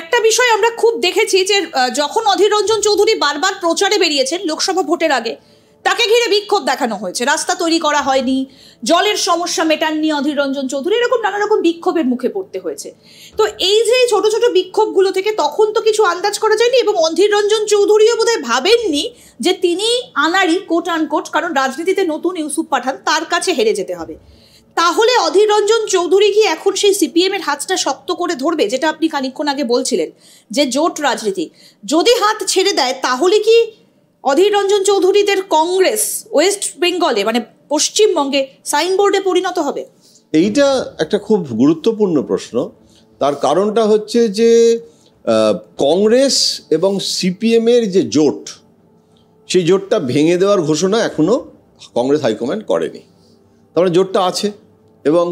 একটা বিষয় আমরা খুব দেখেছি যে যখন অধীর রঞ্জন চৌধুরী বারবার প্রচারে বেরিয়েছেন লোকসভা ভোটের আগে, তাকে ঘিরে বিক্ষোভ দেখানো হয়েছে, রাস্তা তৈরি করা হয়নি, জলের সমস্যা মেটাননি অধীর রঞ্জন চৌধুরী, এরকম নানা রকম বিক্ষোভের মুখে পড়তে হয়েছে। তো এই যে ছোট ছোট বিক্ষোভগুলো থেকে তখন তো কিছু আন্দাজ করা যায়নি, এবং অধীর রঞ্জন চৌধুরীও বোধহয় ভাবেননি যে তিনি আনাড়ি কোট আনকোট, কারণ রাজনীতিতে নতুন ইউসুফ পাঠান, তার কাছে হেরে যেতে হবে। তাহলে অধীর রঞ্জন চৌধুরী কি এখন সেই সিপিএম এর হাতটা শক্ত করে ধরবে, যেটা আপনি খানিকক্ষণ আগে বলছিলেন যে জোট রাজনীতি যদি হাত ছেড়ে দেয়, তাহলে কি অধীর রঞ্জন চৌধুরীদের কংগ্রেস ওয়েস্ট বেঙ্গলে মানে পশ্চিমবঙ্গে সাইনবোর্ডে পরিণত হবে? এইটা একটা খুব গুরুত্বপূর্ণ প্রশ্ন। তার কারণটা হচ্ছে যে কংগ্রেস এবং সিপিএম এর যে জোট, সেই জোটটা ভেঙে দেওয়ার ঘোষণা এখনো কংগ্রেস হাইকমান্ড করেনি। তার মানে জোটটা আছে, এবং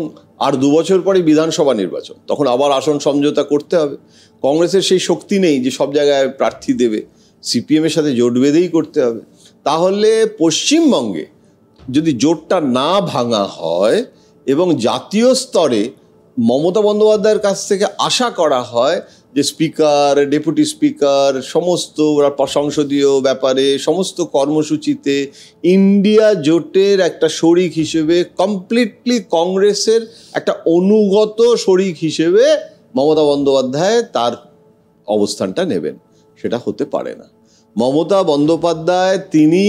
আর 2 বছর পরে বিধানসভা নির্বাচন, তখন আবার আসন সমঝোতা করতে হবে। কংগ্রেসের সেই শক্তি নেই যে সব জায়গায় প্রার্থী দেবে, সিপিএমের সাথে জোট বেঁধেই করতে হবে। তাহলে পশ্চিমবঙ্গে যদি জোটটা না ভাঙা হয় এবং জাতীয় স্তরে মমতা বন্দ্যোপাধ্যায়ের কাছ থেকে আশা করা হয় যে স্পিকার, ডেপুটি স্পিকার, সমস্ত সংসদীয় ব্যাপারে, সমস্ত কর্মসূচিতে ইন্ডিয়া জোটের একটা শরিক হিসেবে, কমপ্লিটলি কংগ্রেসের একটা অনুগত শরিক হিসেবে মমতা বন্দ্যোপাধ্যায় তার অবস্থানটা নেবেন, সেটা হতে পারে না। মমতা বন্দ্যোপাধ্যায় তিনি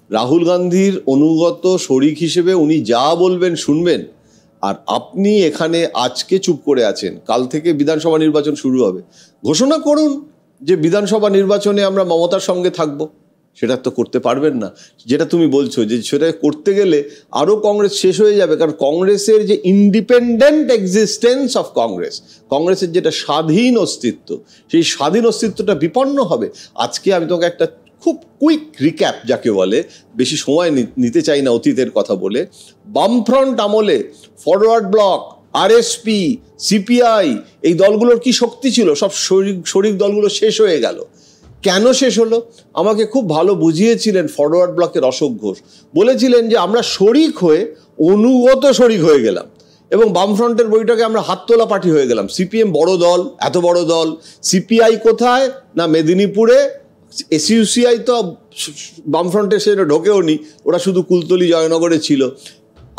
রাহুল গান্ধীর অনুগত শরিক হিসেবে উনি যা বলবেন শুনবেন। আর আপনি এখানে আজকে চুপ করে আছেন, কাল থেকে বিধানসভা নির্বাচন শুরু হবে, ঘোষণা করুন যে বিধানসভা নির্বাচনে আমরা মমতার সঙ্গে থাকবো। সেটা তো করতে পারবেন না। যেটা তুমি বলছো যে সেটা করতে গেলে আরও কংগ্রেস শেষ হয়ে যাবে, কারণ কংগ্রেসের যে ইন্ডিপেন্ডেন্ট এক্সিস্টেন্স অফ কংগ্রেস, কংগ্রেসের যেটা স্বাধীন অস্তিত্ব, সেই স্বাধীন অস্তিত্বটা বিপন্ন হবে। আজকে আমি তোমাকে একটা খুব কুইক রিক্যাপ যাকে বলে, বেশি সময় নিতে চাই না অতীতের কথা বলে। বামফ্রন্ট আমলে ফরওয়ার্ড ব্লক, আরএসপি, সিপিআই, এই দলগুলোর কি শক্তি ছিল? সব শরিক দলগুলো শেষ হয়ে গেল। কেন শেষ হলো? আমাকে খুব ভালো বুঝিয়েছিলেন ফরওয়ার্ড ব্লকের অশোক ঘোষ। বলেছিলেন যে আমরা শরিক হয়ে অনুগত শরিক হয়ে গেলাম, এবং বামফ্রন্টের বইটাকে আমরা হাত তোলা পার্টি হয়ে গেলাম। সিপিএম বড় দল, এত বড় দল, সিপিআই কোথায় না মেদিনীপুরে, এসইউসিআই তো বামফ্রন্টে সেটা ঢোকেও নি, ওরা শুধু কুলতলি জয়নগরে ছিল।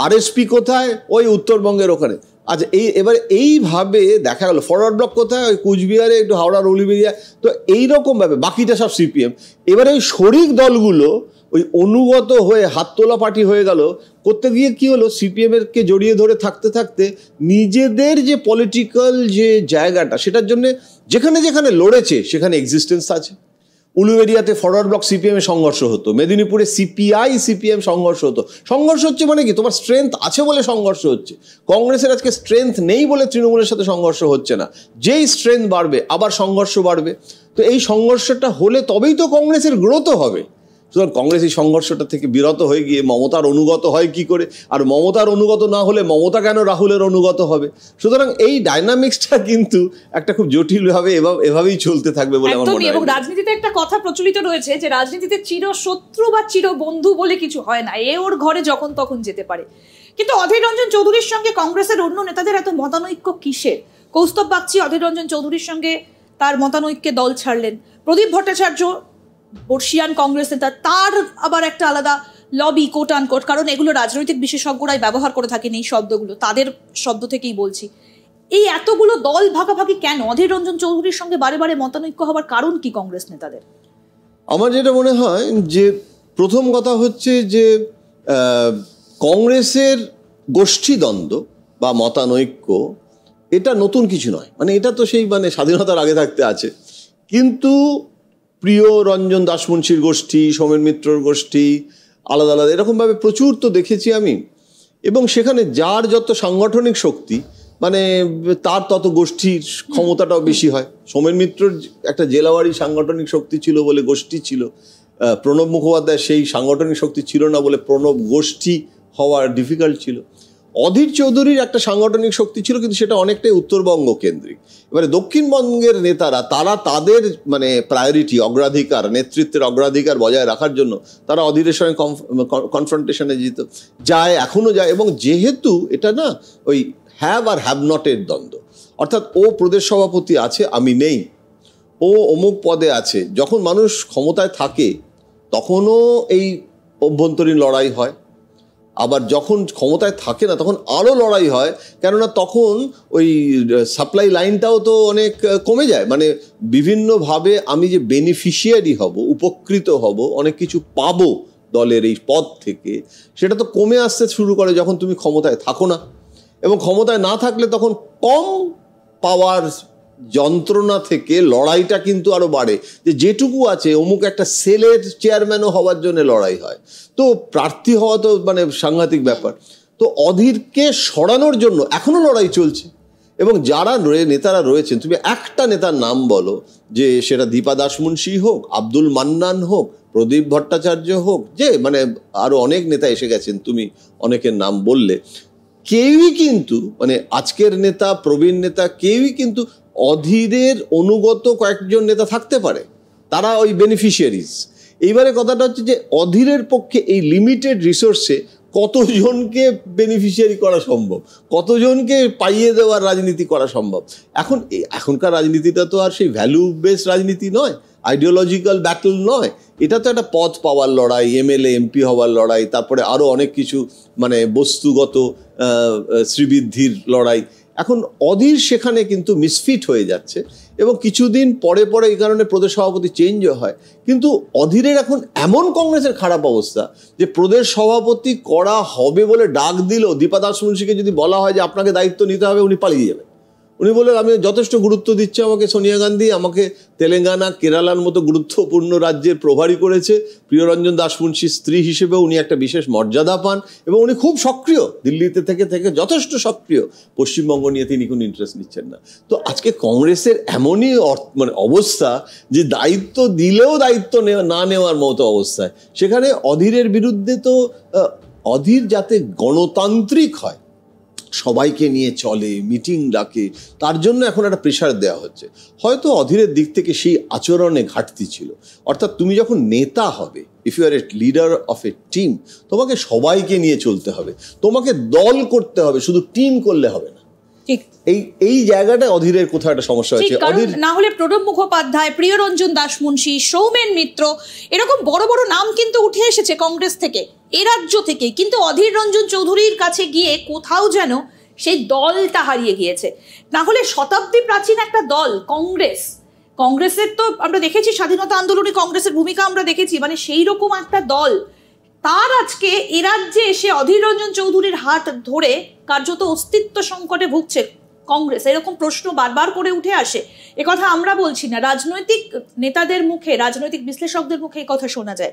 আরএসপি কোথায়? ওই উত্তরবঙ্গের ওখানে। আচ্ছা, এবারে এইভাবে দেখা গেল ফরওয়ার্ড ব্লক কোথায়? ওই কুচবিহারে, একটু হাওড়ার উলিবেরিয়া। তো এইরকমভাবে বাকিটা সব সিপিএম। এবারে ওই শরিক দলগুলো ওই অনুগত হয়ে হাত তোলা পার্টি হয়ে গেল। করতে গিয়ে কি হলো, সিপিএমেরকে জড়িয়ে ধরে থাকতে থাকতে নিজেদের যে পলিটিক্যাল যে জায়গাটা, সেটার জন্য যেখানে যেখানে লড়েছে সেখানে এক্সিস্টেন্স আছে। উলুবেড়িয়াতে ফরওয়ার্ড ব্লক সিপিএম এর সংঘর্ষ হতো, মেদিনীপুরে সিপিআই সিপিএম সংঘর্ষ হতো। সংঘর্ষ হচ্ছে মানে কি? তোমার স্ট্রেংথ আছে বলে সংঘর্ষ হচ্ছে। কংগ্রেসের আজকে স্ট্রেংথ নেই বলে তৃণমূলের সাথে সংঘর্ষ হচ্ছে না। যেই স্ট্রেংথ বাড়বে আবার সংঘর্ষ বাড়বে। তো এই সংঘর্ষটা হলে তবেই তো কংগ্রেসের গ্রোথ হবে। সুতরাং কংগ্রেস এই সংঘর্ষটা থেকে বিরত হয়ে গিয়ে মমতার অনুগত হয় কি করে? আর মমতার অনুগত না হলে মমতা কেন রাহুলের অনুগত হবে? সুতরাং এই ডাইনামিক্সটা কিন্তু একটা খুব জটিলভাবে এভাবেই চলতে থাকবে বলে আমার মনে হয়। এবং রাজনীতিতে একটা কথা প্রচলিত রয়েছে যে রাজনীতিতে চির শত্রু বা চির বন্ধু বলে কিছু হয় না, এ ওর ঘরে যখন তখন যেতে পারে। কিন্তু অধীর রঞ্জন চৌধুরীর সঙ্গে কংগ্রেসের অন্য নেতাদের এত মতানৈক্য কিসের? কৌস্তব বাগচি অধীর রঞ্জন চৌধুরীর সঙ্গে তার মতানৈক্যে দল ছাড়লেন। প্রদীপ ভট্টাচার্য বর্ষিয়ান কংগ্রেস নেতা, তার আবার একটা আলাদা লবি কোট আনকোট, কারণ এগুলো রাজনৈতিক বিশেষজ্ঞরাই ব্যবহার করে থাকেন এই শব্দগুলো, তাদের শব্দ থেকেই বলছি। এই এতগুলো দল ভাগাভাগি কেন? অধীর রঞ্জন চৌধুরীর সঙ্গে বারে বারে মতানৈক্য হওয়ার কারণ কি কংগ্রেস নেতাদের? আমার যেটা মনে হয় যে প্রথম কথা হচ্ছে যে কংগ্রেসের গোষ্ঠীদ্বন্দ্ব বা মতানৈক্য এটা নতুন কিছু নয়। মানে এটা তো সেই স্বাধীনতার আগে থাকতে আছে। কিন্তু প্রিয় রঞ্জন দাসমুন্সির গোষ্ঠী, সোমেন মিত্রর গোষ্ঠী, আলাদা আলাদা এরকমভাবে প্রচুর তো দেখেছি আমি। এবং সেখানে যার যত সাংগঠনিক শক্তি তার তত গোষ্ঠীর ক্ষমতাটাও বেশি হয়। সোমেন মিত্রর একটা জেলাওয়ারি সাংগঠনিক শক্তি ছিল বলে গোষ্ঠী ছিল। প্রণব মুখোপাধ্যায় সেই সাংগঠনিক শক্তি ছিল না বলে প্রণব গোষ্ঠী হওয়ার ডিফিকাল্ট ছিল। অধীর চৌধুরীর একটা সাংগঠনিক শক্তি ছিল, কিন্তু সেটা অনেকটাই উত্তরবঙ্গ কেন্দ্রিক। এবারে দক্ষিণবঙ্গের নেতারা তারা তাদের প্রায়োরিটি, অগ্রাধিকার, নেতৃত্বের অগ্রাধিকার বজায় রাখার জন্য তারা অধীরের সঙ্গে কনফ্রন্টেশনে যায়, এখনো যায়। এবং যেহেতু এটা ওই হ্যাভ আর হ্যাভ নটের দ্বন্দ্ব, অর্থাৎ ও প্রদেশ সভাপতি আছে, আমি নেই, ও অমুক পদে আছে, যখন মানুষ ক্ষমতায় থাকে তখনও এই অভ্যন্তরীণ লড়াই হয়, আবার যখন ক্ষমতায় থাকে না তখন আরও লড়াই হয়, কেননা তখন ওই সাপ্লাই লাইনটাও তো অনেক কমে যায়। মানে বিভিন্নভাবে আমি যে বেনিফিশিয়ারি হব, উপকৃত হব, অনেক কিছু পাবো দলের এই পদ থেকে, সেটা তো কমে আসতে শুরু করে যখন তুমি ক্ষমতায় থাকো না। এবং ক্ষমতায় না থাকলে তখন কম পাওয়ার যন্ত্রণা থেকে লড়াইটা কিন্তু আরো বাড়ে, যে যেটুকু আছে অমুক একটা সেলের চেয়ারম্যানও হওয়ার জন্য লড়াই হয়, তো প্রার্থী হওয়া তো মানে সাংঘাতিক ব্যাপার। তো অধীরকে সরানোর জন্য এখনো লড়াই চলছে। এবং যারা নেতারা রয়েছেন, তুমি একটা নেতার নাম বলো, যে সেটা দীপা দাসমুন্সী হোক, আব্দুল মান্নান হোক, প্রদীপ ভট্টাচার্য হোক, যে মানে আরো অনেক নেতা এসে গেছেন, তুমি অনেকের নাম বললে, কেউই কিন্তু মানে আজকের নেতা, প্রবীণ নেতা, কেউই কিন্তু অধীরের অনুগত কয়েকজন নেতা থাকতে পারে, তারা ওই বেনিফিশিয়ারিজ। এইবারে কথাটা হচ্ছে যে অধীরের পক্ষে এই লিমিটেড রিসোর্সে কতজনকে বেনিফিশিয়ারি করা সম্ভব, কতজনকে পাইয়ে দেওয়ার রাজনীতি করা সম্ভব। এখনকার রাজনীতিটা তো আর সেই ভ্যালু বেসড রাজনীতি নয়, আইডিওলজিক্যাল ব্যাটল নয়, এটা তো একটা পদ পাওয়ার লড়াই, এমএলএ এমপি হওয়ার লড়াই, তারপরে আরও অনেক কিছু মানে বস্তুগত শ্রীবৃদ্ধির লড়াই। এখন অধীর সেখানে কিন্তু মিসফিট হয়ে যাচ্ছে, এবং কিছুদিন পরে পরে এই কারণে প্রদেশ সভাপতি চেঞ্জও হয়। কিন্তু অধীরের এখন এমন কংগ্রেসের খারাপ অবস্থা যে প্রদেশ সভাপতি করা হবে বলে ডাক দিল দীপা দাসমুন্সীকে যদি বলা হয় যে আপনাকে দায়িত্ব নিতে হবে, উনি পালিয়ে যাবেন। উনি বললেন আমি যথেষ্ট গুরুত্ব দিচ্ছি আমাকে সোনিয়া গান্ধী, আমাকে তেলেঙ্গানা, কেরালার মতো গুরুত্বপূর্ণ রাজ্যের প্রভারী করেছে, প্রিয়রঞ্জন দাসমুন্সীর স্ত্রী হিসেবে উনি একটা বিশেষ মর্যাদা পান, এবং উনি খুব সক্রিয়, দিল্লিতে থেকে যথেষ্ট সক্রিয়। পশ্চিমবঙ্গ নিয়ে তিনি কোনো ইন্টারেস্ট নিচ্ছেন না। তো আজকে কংগ্রেসের এমনই মানে অবস্থা যে দায়িত্ব দিলেও দায়িত্ব না নেওয়ার মতো অবস্থায়। সেখানে অধীরের বিরুদ্ধে তো অধীর যাতে গণতান্ত্রিক হয়, সবাইকে নিয়ে চলে, মিটিং ডাকে, তার জন্য এখন একটা প্রেশার দেওয়া হচ্ছে। হয়তো অধীরের দিক থেকে সেই আচরণে ঘাটতি ছিল। অর্থাৎ তুমি যখন নেতা হবে, if you are a leader of a team, তোমাকে সবাইকে নিয়ে চলতে হবে, তোমাকে দল করতে হবে, শুধু টিম করলে হবে না। এই জায়গাটা অধীরের কোথাও একটা সমস্যা হচ্ছে। না হলে প্রণব মুখোপাধ্যায়, প্রিয়রঞ্জন দাসমুন্সী, সৌমেন মিত্র, এরকম বড় বড় নাম কিন্তু উঠে এসেছে কংগ্রেস থেকে, এ রাজ্য থেকে, কিন্তু অধীর রঞ্জন চৌধুরীর কাছে গিয়ে কোথাও যেন সেই দলটা হারিয়ে গিয়েছে। না হলে শতাব্দী প্রাচীন একটা দল কংগ্রেসের তো আমরা দেখেছি, স্বাধীনতা আন্দোলনে কংগ্রেসের ভূমিকা আমরা দেখেছি, মানে সেই রকম একটা দল, তার আজকে এ রাজ্যে এসে অধীর রঞ্জন চৌধুরীর হাত ধরে কার্যত অস্তিত্ব সংকটে ভুগছে কংগ্রেস, এরকম প্রশ্ন বারবার করে উঠে আসে। একথা আমরা বলছি না, রাজনৈতিক নেতাদের মুখে, রাজনৈতিক বিশ্লেষকদের মুখে এই কথা শোনা যায়।